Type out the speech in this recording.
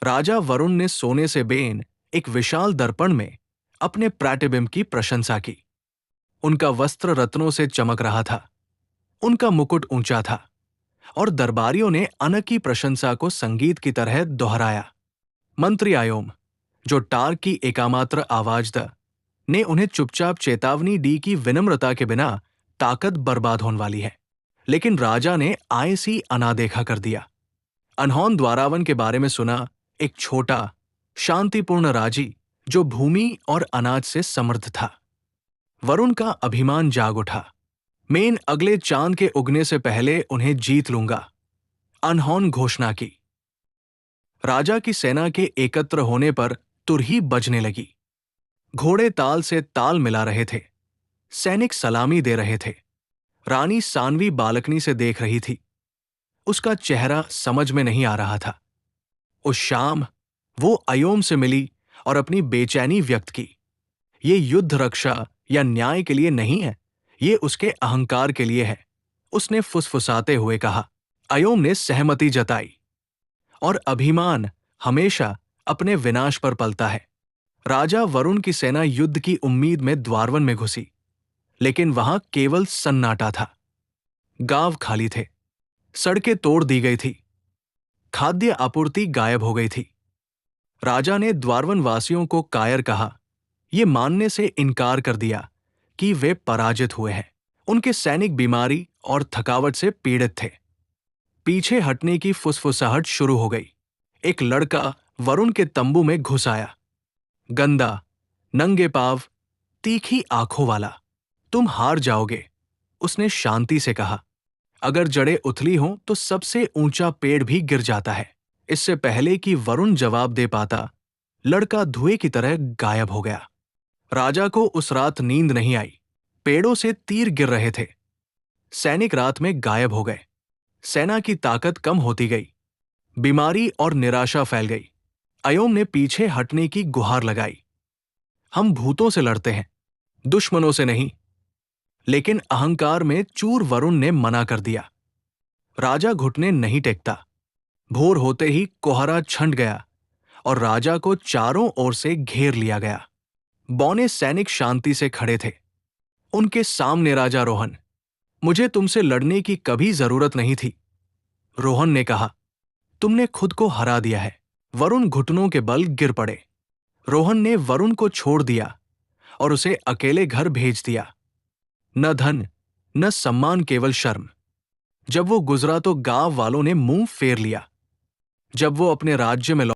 राजा वरुण ने सोने से बेन एक विशाल दर्पण में अपने प्रतिबिंब की प्रशंसा की। उनका वस्त्र रत्नों से चमक रहा था, उनका मुकुट ऊंचा था और दरबारियों ने अनकी प्रशंसा को संगीत की तरह दोहराया। मंत्री आयोम, जो टार की एकामात्र आवाज द, ने उन्हें चुपचाप चेतावनी दी कि विनम्रता के बिना ताकत बर्बाद होने वाली है, लेकिन राजा ने आए सी अनादेखा कर दिया। अनहोन द्वारावन के बारे में सुना, एक छोटा शांतिपूर्ण राजी जो भूमि और अनाज से समृद्ध था। वरुण का अभिमान जाग उठा। मैं अगले चांद के उगने से पहले उन्हें जीत लूंगा, अनहोन घोषणा की। राजा की सेना के एकत्र होने पर तुरही बजने लगी। घोड़े ताल से ताल मिला रहे थे, सैनिक सलामी दे रहे थे। रानी सानवी बालकनी से देख रही थी। उसका चेहरा समझ में नहीं आ रहा था। उस शाम वो अयोम से मिली और अपनी बेचैनी व्यक्त की। ये युद्ध रक्षा या न्याय के लिए नहीं है, ये उसके अहंकार के लिए है, उसने फुसफुसाते हुए कहा। अयोम ने सहमति जताई। और अभिमान हमेशा अपने विनाश पर पलता है। राजा वरुण की सेना युद्ध की उम्मीद में द्वारवन में घुसी, लेकिन वहां केवल सन्नाटा था। गांव खाली थे, सड़कें तोड़ दी गई थी, खाद्य आपूर्ति गायब हो गई थी। राजा ने द्वारवन वासियों को कायर कहा, ये मानने से इनकार कर दिया कि वे पराजित हुए हैं। उनके सैनिक बीमारी और थकावट से पीड़ित थे। पीछे हटने की फुसफुसाहट शुरू हो गई। एक लड़का वरुण के तंबू में घुस आया, गंदा, नंगे पांव, तीखी आंखों वाला। तुम हार जाओगे, उसने शांति से कहा। अगर जड़ें उथली हों तो सबसे ऊंचा पेड़ भी गिर जाता है। इससे पहले कि वरुण जवाब दे पाता, लड़का धुएं की तरह गायब हो गया। राजा को उस रात नींद नहीं आई। पेड़ों से तीर गिर रहे थे। सैनिक रात में गायब हो गए। सेना की ताकत कम होती गई। बीमारी और निराशा फैल गई। अयोम ने पीछे हटने की गुहार लगाई। हम भूतों से लड़ते हैं, दुश्मनों से नहीं। लेकिन अहंकार में चूर वरुण ने मना कर दिया। राजा घुटने नहीं टेकता। भोर होते ही कोहरा छंट गया और राजा को चारों ओर से घेर लिया गया। बौने सैनिक शांति से खड़े थे। उनके सामने राजा रोहन, मुझे तुमसे लड़ने की कभी जरूरत नहीं थी। रोहन ने कहा, तुमने खुद को हरा दिया है। वरुण घुटनों के बल गिर पड़े। रोहन ने वरुण को छोड़ दिया और उसे अकेले घर भेज दिया। न धन न सम्मान, केवल शर्म। जब वो गुजरा तो गांव वालों ने मुंह फेर लिया। जब वो अपने राज्य में